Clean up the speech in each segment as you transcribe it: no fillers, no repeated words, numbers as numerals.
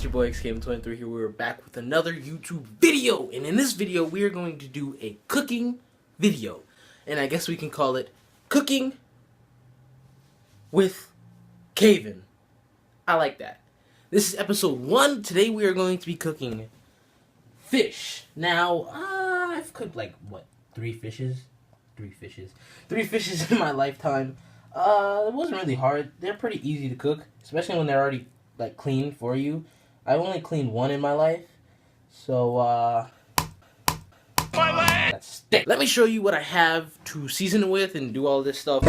It's your boy Caven EP.1 here. We're back with another YouTube video, and in this video we are going to do a cooking video, and I guess we can call it Cooking with Caven. I like that. This is episode 1. Today we are going to be cooking fish. Now, I've cooked like what, 3 fishes in my lifetime. It wasn't really hard. They're pretty easy to cook, especially when they're already like clean for you. I've only cleaned 1 in my life, so that's steak. Let me show you what I have to season it with and do all this stuff.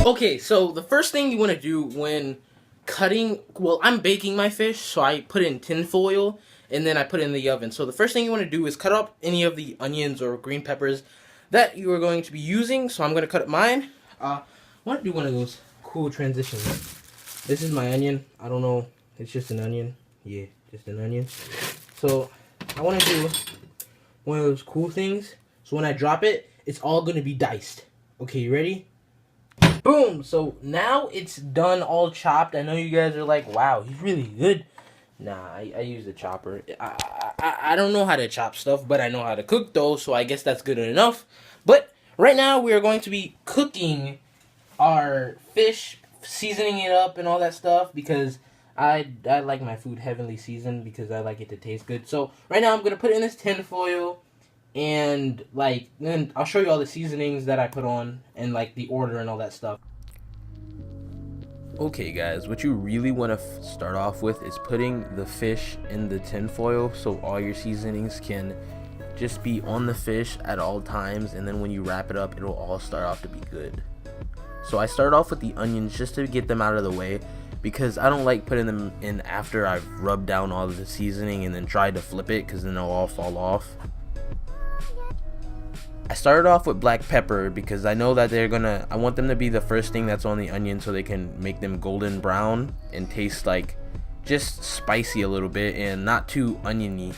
Okay, so the first thing you want to do when cutting, well, I'm baking my fish, so I put it in tin foil and then I put it in the oven. So the first thing you want to do is cut up any of the onions or green peppers that you are going to be using. So I'm going to cut up mine. I want to do one of those cool transitions. This is my onion. I don't know, it's just an onion. Yeah, just an onion. So I want to do one of those cool things. So when I drop it, it's all going to be diced. Okay, you ready? Boom! So now it's done, all chopped. I know you guys are like, wow, he's really good. Nah, I use the chopper. I don't know how to chop stuff, but I know how to cook though, so I guess that's good enough. But right now we are going to be cooking our fish, seasoning it up and all that stuff, because I like my food heavily seasoned because I like it to taste good. So right now I'm going to put it in this tin foil. And like, then I'll show you all the seasonings that I put on and like the order and all that stuff. Okay guys, what you really want to start off with is putting the fish in the tin foil so all your seasonings can just be on the fish at all times, and then when you wrap it up it'll all start off to be good. So I start off with the onions just to get them out of the way, because I don't like putting them in after I've rubbed down all of the seasoning and then tried to flip it, because then they'll all fall off. I started off with black pepper because I know that I want them to be the first thing that's on the onion so they can make them golden brown and taste like just spicy a little bit and not too oniony.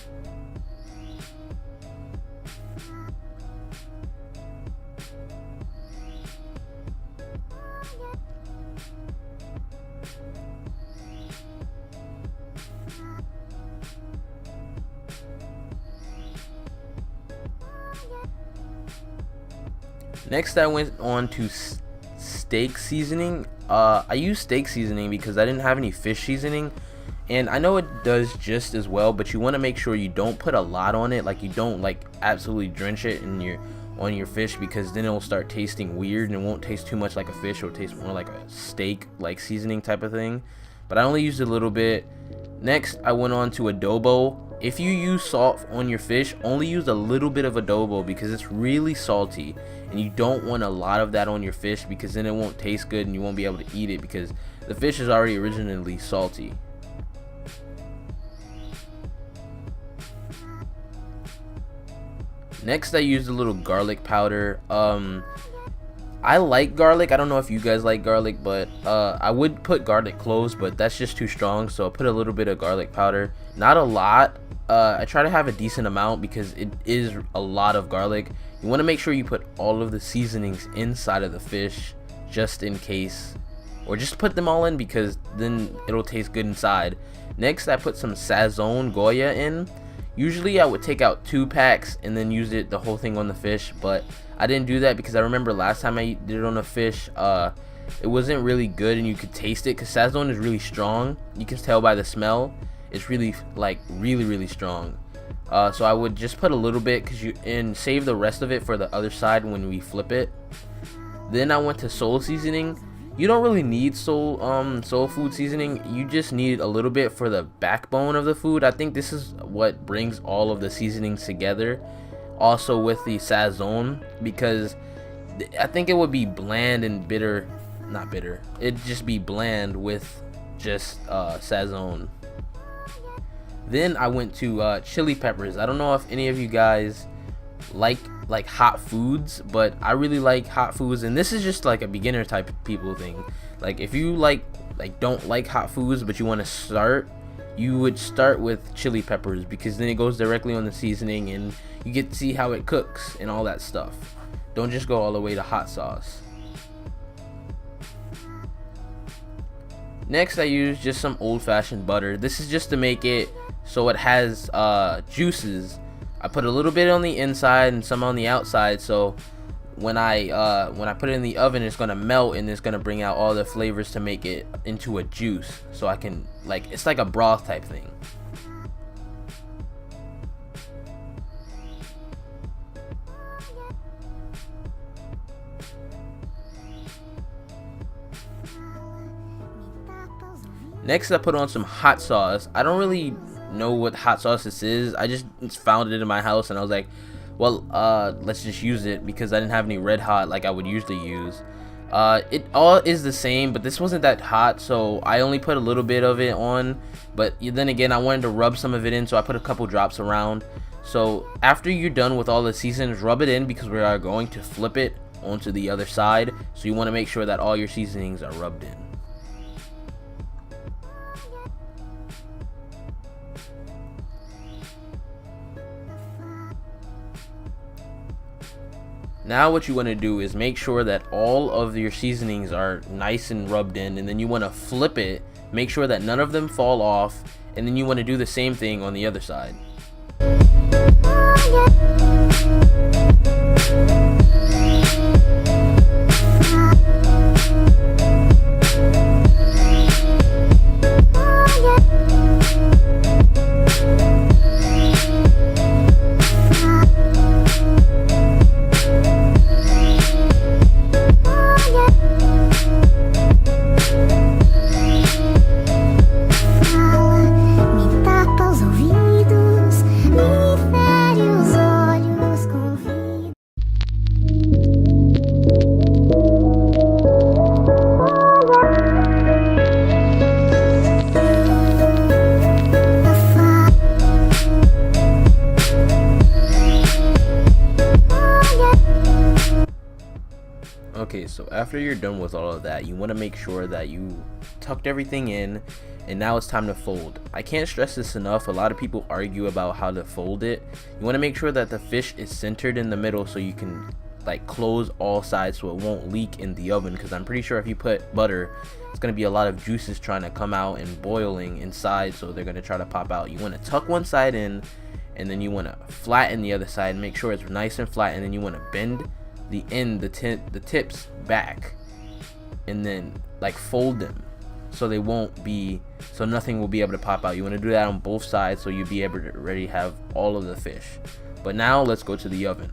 Next I went on to steak seasoning. I use steak seasoning because I didn't have any fish seasoning, and I know it does just as well, but you want to make sure you don't put a lot on it. Like, you don't like absolutely drench it in on your fish, because then it'll start tasting weird and it won't taste too much like a fish. It'll taste more like a steak like seasoning type of thing. But I only used a little bit. Next I went on to adobo. If you use salt on your fish, only use a little bit of adobo because it's really salty, and you don't want a lot of that on your fish because then it won't taste good and you won't be able to eat it because the fish is already originally salty. Next I used a little garlic powder. I like garlic. I don't know if you guys like garlic, but I would put garlic cloves, but that's just too strong, so I put a little bit of garlic powder. Not a lot. I try to have a decent amount because it is a lot of garlic. You want to make sure you put all of the seasonings inside of the fish just in case, or just put them all in because then it'll taste good inside. Next I put some Sazon Goya in. Usually I would take out 2 packs and then use the whole thing on the fish, but I didn't do that because I remember last time I did it on a fish, it wasn't really good and you could taste it because Sazon is really strong. You can tell by the smell. It's really like really strong. So I would just put a little bit and save the rest of it for the other side when we flip it. Then I went to soul seasoning. You don't really need soul food seasoning. You just need a little bit for the backbone of the food. I think this is what brings all of the seasonings together. Also with the Sazon, because I think it would be bland and bitter. Not bitter. It'd just be bland with just Sazon. Then I went to chili peppers. I don't know if any of you guys like hot foods, but I really like hot foods, and this is just like a beginner type of people thing. Like if you don't like hot foods but you want to start, you would start with chili peppers, because then it goes directly on the seasoning and you get to see how it cooks and all that stuff. Don't just go all the way to hot sauce. Next, I use just some old-fashioned butter. This is just to make it so it has juices. I put a little bit on the inside and some on the outside, so when I put it in the oven, it's gonna melt and it's gonna bring out all the flavors to make it into a juice, so I can, like, it's like a broth type thing. Next, I put on some hot sauce. I don't really know what hot sauce this is. I just found it in my house and I was like, well, let's just use it, because I didn't have any red hot like I would usually use. It all is the same, but this wasn't that hot, so I only put a little bit of it on. But then again, I wanted to rub some of it in, so I put a couple drops around. So after you're done with all the seasonings, rub it in, because we are going to flip it onto the other side. So you want to make sure that all your seasonings are rubbed in. Now what you want to do is make sure that all of your seasonings are nice and rubbed in, and then you want to flip it, make sure that none of them fall off, and then you want to do the same thing on the other side. Okay, so after you're done with all of that, you want to make sure that you tucked everything in, and now it's time to fold. I can't stress this enough. A lot of people argue about how to fold it. You want to make sure that the fish is centered in the middle, so you can like close all sides so it won't leak in the oven, because I'm pretty sure if you put butter, it's going to be a lot of juices trying to come out and boiling inside, so they're going to try to pop out. You want to tuck one side in, and then you want to flatten the other side, make sure it's nice and flat, and then you want to bend the tips back, and then like fold them so they won't be, so nothing will be able to pop out. You want to do that on both sides, so you'll be able to already have all of the fish. But now let's go to the oven.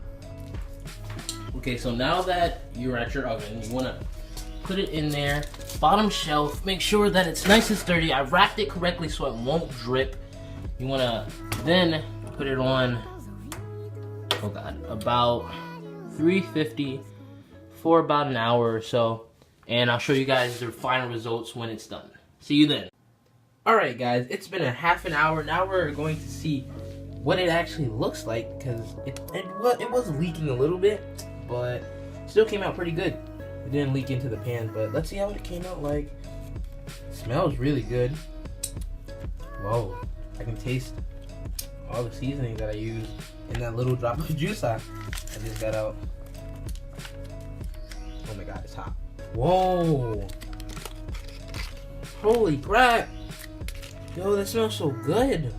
Okay, so now that you're at your oven, you want to put it in there, bottom shelf, make sure that it's nice and sturdy. I wrapped it correctly so it won't drip. You want to then put it on, oh god, about 350 for about an hour or so, and I'll show you guys the final results when it's done. See you then. Alright guys, it's been a half an hour. Now we're going to see what it actually looks like, because it was leaking a little bit, but still came out pretty good. It didn't leak into the pan, but let's see how it came out like. It smells really good. Whoa, I can taste all the seasoning that I used in that little drop of juice I just got out. Oh my god, it's hot. Whoa. Holy crap. Yo, that smells so good.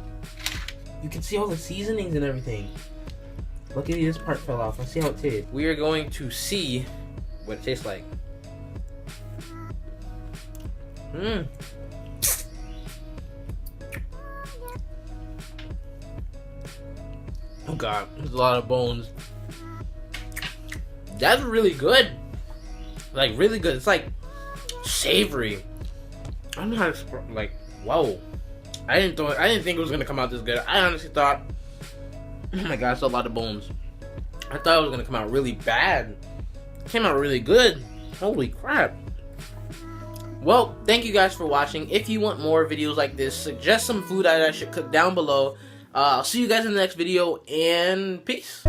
You can see all the seasonings and everything. Luckily this part fell off. Let's see how it tastes. We are going to see what it tastes like. Oh god, there's a lot of bones. That's really good. Like, really good. It's like savory. I don't know how to, like, whoa. I didn't think it was gonna come out this good. I honestly thought, oh my god, it's a lot of bones. I thought it was gonna come out really bad. It came out really good. Holy crap. Well, thank you guys for watching. If you want more videos like this, suggest some food that I should cook down below. I'll see you guys in the next video, and peace.